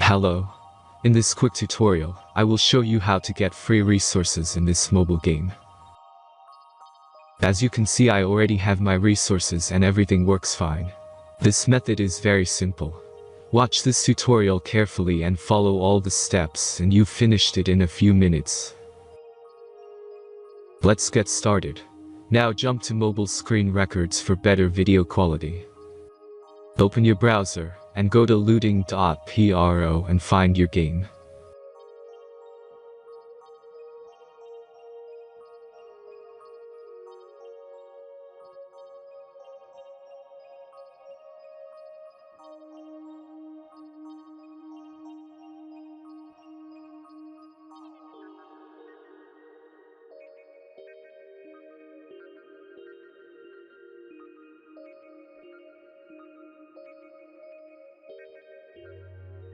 Hello. In this quick tutorial, I will show you how to get free resources in this mobile game. As you can see, I already have my resources and everything works fine. This method is very simple. Watch this tutorial carefully and follow all the steps and you've finished it in a few minutes. Let's get started. Now jump to mobile screen records for better video quality. Open your browser and go to looting.pro and find your game.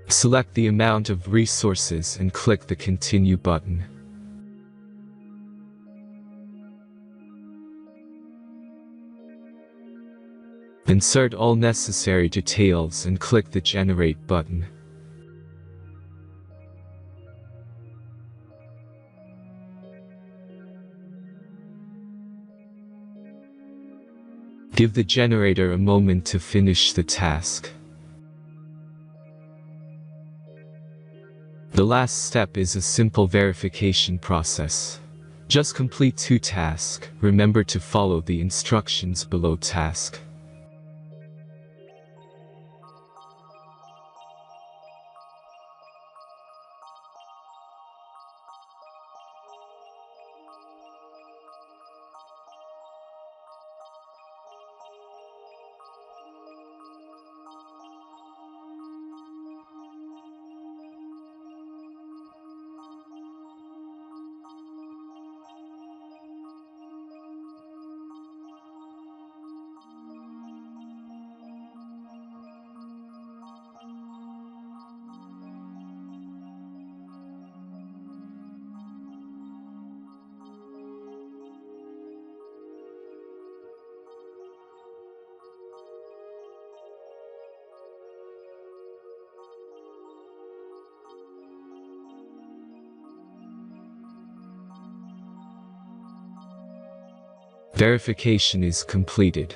Select the amount of resources and click the Continue button. Insert all necessary details and click the Generate button. Give the generator a moment to finish the task. The last step is a simple verification process. Just complete 2 tasks. Remember to follow the instructions below task. Verification is completed.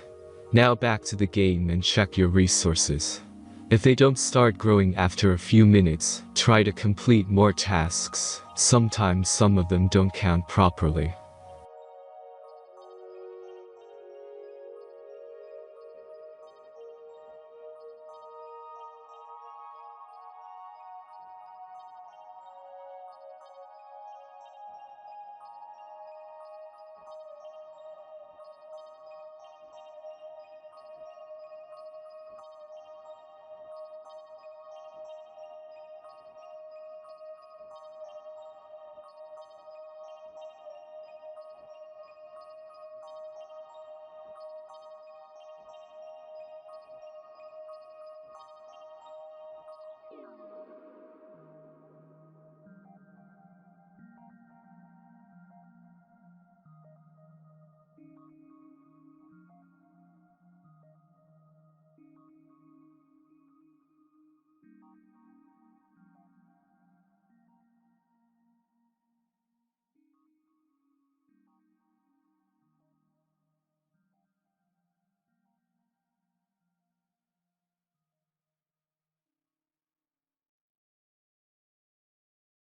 Now back to the game and check your resources. If they don't start growing after a few minutes, try to complete more tasks. Sometimes some of them don't count properly.